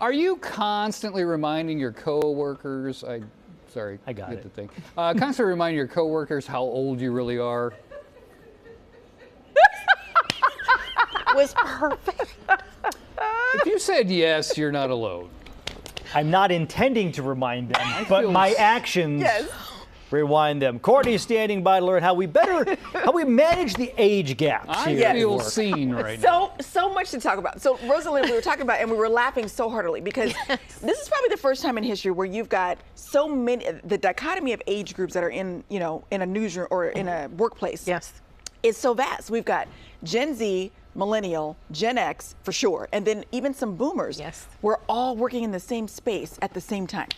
Are you constantly reminding your coworkers? Sorry, I got get it. the thing. Constantly reminding your coworkers how old you really are. Was perfect. If you said yes, you're not alone. I'm not intending to remind them, but my actions rewind them. Courtney's standing by to learn how we manage the age gaps I here at feel work. seen right now. So much to talk about. So Rosalind, we were talking about, and we were laughing so heartily because this is probably the first time in history where you've got so many, the dichotomy of age groups that are in a newsroom or in a workplace. Yes. It's so vast. We've got Gen Z, Millennial, Gen X for sure, and then even some boomers. Yes. We're all working in the same space at the same time,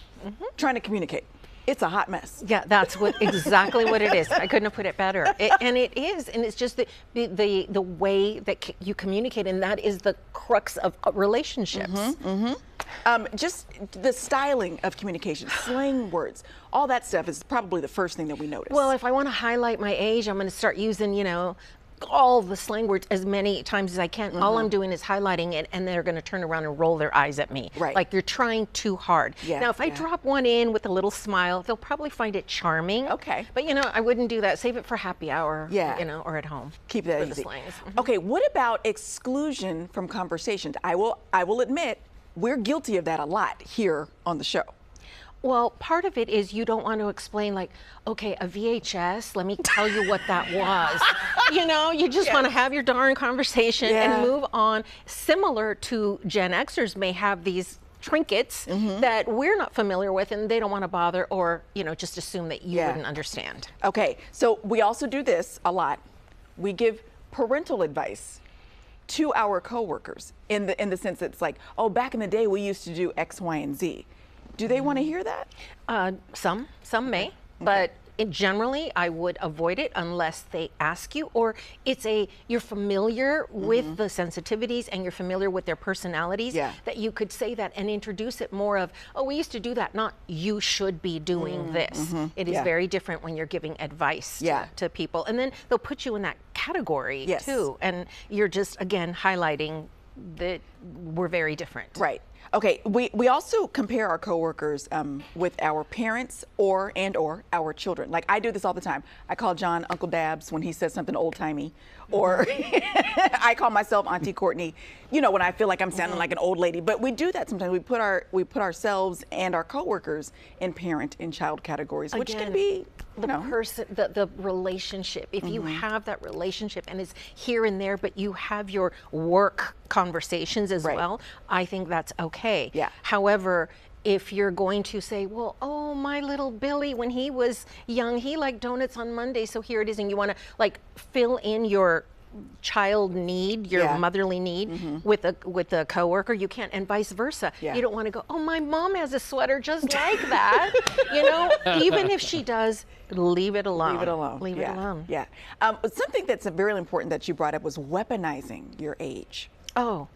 trying to communicate. It's a hot mess. Yeah, that's exactly what it is. I couldn't have put it better. And it's just the way that you communicate, and that is the crux of relationships. Just the styling of communication, slang words, all that stuff is probably the first thing that we notice. Well, if I want to highlight my age, I'm going to start using, all the slang words as many times as I can. All I'm doing is highlighting it, and they're going to turn around and roll their eyes at me. Right. Like you're trying too hard. Yeah, Now, if I drop one in with a little smile, they'll probably find it charming. Okay. But, I wouldn't do that. Save it for happy hour, or at home. Keep that for easy. the slangs. Okay, what about exclusion from conversations? I will admit, we're guilty of that a lot here on the show. Well, part of it is you don't want to explain like, okay, a VHS, let me tell you what that was. You just want to have your darn conversation and move on. Similar to Gen Xers may have these trinkets that we're not familiar with and they don't want to bother or, just assume that you wouldn't understand. Okay, so we also do this a lot. We give parental advice to our coworkers in the sense that it's like, oh, back in the day we used to do X, Y, and Z. Do they want to hear that? Some may, but generally I would avoid it unless they ask you, or you're familiar with the sensitivities and you're familiar with their personalities, that you could say that and introduce it more of, oh, we used to do that, not you should be doing this. It is very different when you're giving advice to people. And then they'll put you in that category too. And you're just, again, highlighting that we're very different. Right. Okay, we also compare our coworkers with our parents or our children. Like I do this all the time. I call John Uncle Dabs when he says something old-timey, or I call myself Auntie Courtney, when I feel like I'm sounding like an old lady. But we do that sometimes. We put ourselves and our coworkers in parent and child categories, which can be the relationship. If you have that relationship and it's here and there, but you have your work conversations as well, I think that's okay. Yeah. However, if you're going to say, well, oh, my little Billy, when he was young, he liked donuts on Monday, so here it is, and you want to like fill in your child need, your motherly need with a coworker, you can't, and vice versa. You don't want to go, oh, my mom has a sweater just like that. Even if she does, leave it alone. Leave it alone. Leave it alone. Yeah. Something that's very important that you brought up was weaponizing your age. Oh,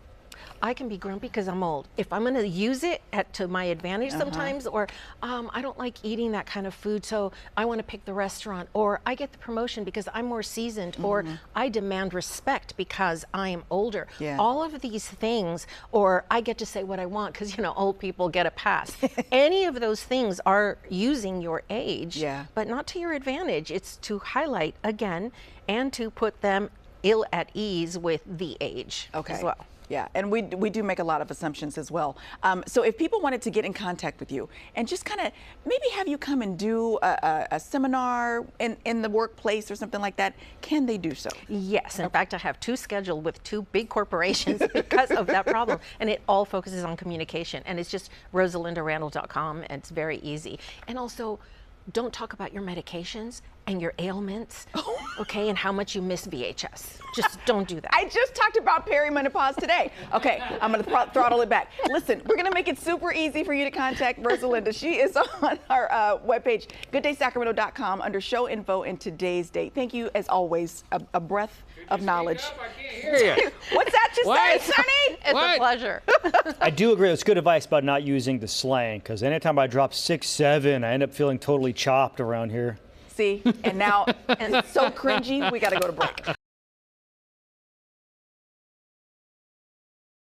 I can be grumpy because I'm old. If I'm going to use it to my advantage sometimes, or I don't like eating that kind of food, so I want to pick the restaurant, or I get the promotion because I'm more seasoned, or I demand respect because I am older. All of these things, or I get to say what I want because, old people get a pass. Any of those things are using your age, but not to your advantage. It's to highlight, again, and to put them ill at ease with the age as well. Yeah, and we do make a lot of assumptions as well. So if people wanted to get in contact with you and just kind of maybe have you come and do a seminar in the workplace or something like that, can they do so? Yes. In fact, I have 2 scheduled with 2 big corporations because of that problem. And it all focuses on communication. And it's just rosalindarandall.com, and it's very easy. And also, don't talk about your medications and your ailments, okay, and how much you miss VHS. Just don't do that. I just talked about perimenopause today. Okay, I'm going to throttle it back. Listen, we're going to make it super easy for you to contact Rosalinda. She is on our webpage, gooddaysacramento.com, under show info and today's date. Thank you, as always, a breath of knowledge. What's that you say, Sonny? It's a pleasure. I do agree. It's good advice about not using the slang, because anytime I drop 6, 7, I end up feeling totally chopped around here. See, and now, and it's so cringy, we got to go to break.